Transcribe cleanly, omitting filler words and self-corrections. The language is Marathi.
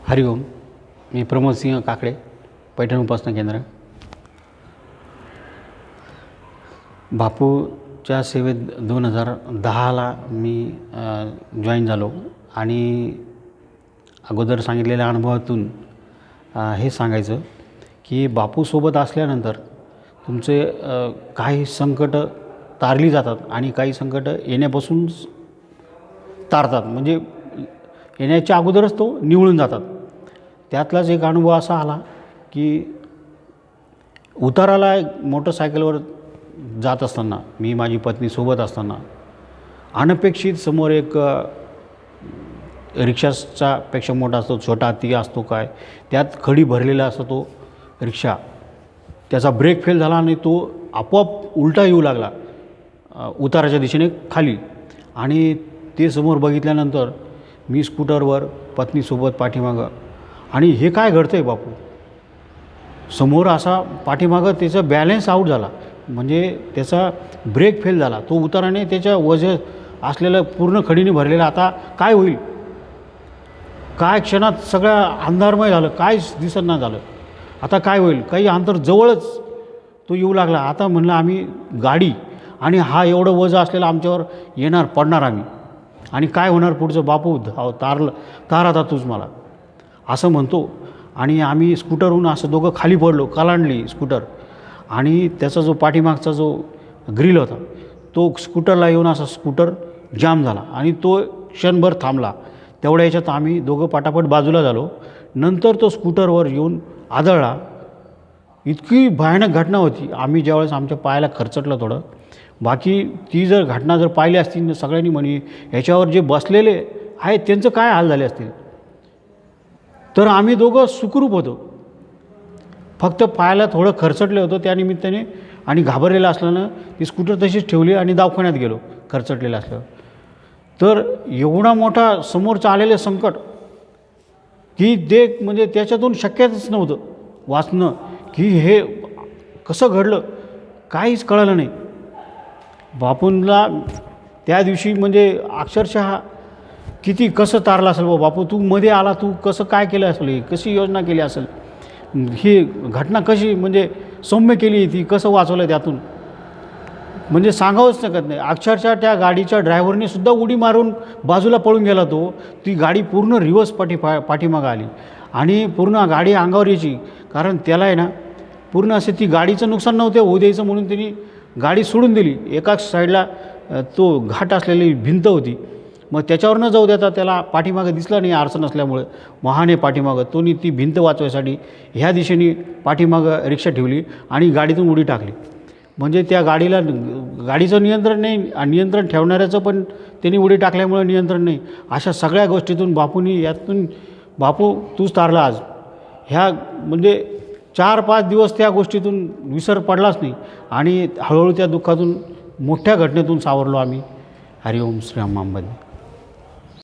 हरिओम. मी प्रमोद सिंह काकडे, पैठण उपासना केंद्र. बापूच्या सेवेत 2010ला मी जॉईन झालो आणि अगोदर संगितलेल्या अनुभवातून हे सांगायचं की बापूसोबत असल्यानंतर तुमचे काही संकट तारली जातात आणि काही संकट येण्यापासून तारतात, म्हणजे येण्याच्या अगोदरच तो निवळून जातात. त्यातलाच एक अनुभव असा आला की उताराला मोटरसायकलवर जात असताना मी माझी पत्नी सोबत असताना अनपेक्षित समोर एक रिक्षाचा पेक्षा मोठा असतो, छोटा हत्ती असतो काय, त्यात खडी भरलेला असतो तो रिक्षा. त्याचा ब्रेक फेल झाला आणि तो आपोआप उलटा येऊ लागला उताराच्या दिशेने खाली. आणि ते समोर बघितल्यानंतर मी स्कूटरवर, पत्नीसोबत पाठीमागं, आणि हे काय घडतं आहे बापू, समोर असा पाठीमागं त्याचा बॅलन्स आऊट झाला, म्हणजे त्याचा ब्रेक फेल झाला. तो उताराने त्याच्या वजन असलेलं पूर्ण खडीने भरलेला. आता काय होईल, काय क्षणात सगळं अंधारमय झालं, काहीच दिसत नाही झालं. आता काय होईल, काही अंतर जवळच तो येऊ लागला. आता म्हणलं आम्ही गाडी आणि हा एवढं वजन असलेलं आमच्यावर येणार, पडणार आम्ही, आणि काय होणार पुढचं. बापू तार आता तूच मला, असं म्हणतो. आणि आम्ही स्कूटरहून असं दोघं खाली पडलो, कलांडली स्कूटर. आणि त्याचा जो पाठीमागचा जो ग्रिल होता तो स्कूटरला येऊन असा स्कूटर जाम झाला आणि तो क्षणभर थांबला. तेवढ्या याच्यात आम्ही दोघं पटापट बाजूला झालो. नंतर तो स्कूटरवर येऊन आदळला. इतकी भयानक घटना होती. आम्ही ज्यावेळेस आमच्या पायाला खरचटलं थोडं, बाकी ती जर घटना जर पाहिली असती सगळ्यांनी म्हणे ह्याच्यावर जे बसलेले आहेत त्यांचं काय हाल झाले असतील. तर आम्ही दोघं सुखरूप होतो, फक्त पायाला थोडं खरचटलं होतं त्यानिमित्ताने. आणि घाबरलेलं असल्यानं ती स्कूटर तशीच ठेवली आणि दवाखान्यात गेलो खरचटलेलं असल्यावर. तर एवढा मोठा समोरचं आलेलं संकट की ते म्हणजे त्याच्यातून शक्यच नव्हतं वाचणं, की हे कसं घडलं काहीच कळलं नाही. बापूंला त्या दिवशी म्हणजे अक्षरशः किती कसं तारलं असेल, बापू तू मध्ये आला, तू कसं काय केलं असेल, कशी योजना केली असेल, ही घटना कशी म्हणजे सौम्य केली, ती कसं वाचवलं त्यातून, म्हणजे सांगावंच शकत नाही. अक्षरशः त्या गाडीच्या ड्रायव्हरने सुद्धा उडी मारून बाजूला पळून गेला तो. ती गाडी पूर्ण रिवर्स पाठीमागं आली आणि पूर्ण गाडी अंगावर यायची, कारण त्याला आहे ना पूर्ण असे ती गाडीचं नुकसान नव्हतं होऊ द्यायचं म्हणून त्यांनी गाडी सोडून दिली. एकाच साईडला तो घाट असलेली भिंत होती, मग त्याच्यावर न जाऊ देता त्याला पाठीमागं दिसलं नाही अडचण असल्यामुळे वाहने पाठीमागं, तोनी ती भिंत वाचवायसाठी ह्या दिशेने पाठीमागं रिक्षा ठेवली आणि गाडीतून उडी टाकली. म्हणजे त्या गाडीचं नियंत्रण नाही, नियंत्रण ठेवणाऱ्याचं पण त्यांनी उडी टाकल्यामुळे नियंत्रण नाही. अशा सगळ्या गोष्टीतून बापूंनी यातून बापू तूच तारला आज, ह्या म्हणजे 4-5 दिवस त्या गोष्टीतून विसर पडलाच नाही. आणि हळूहळू त्या दुःखातून मोठ्या घटनेतून सावरलो आम्ही. हरिओम श्रीराम अंबानी.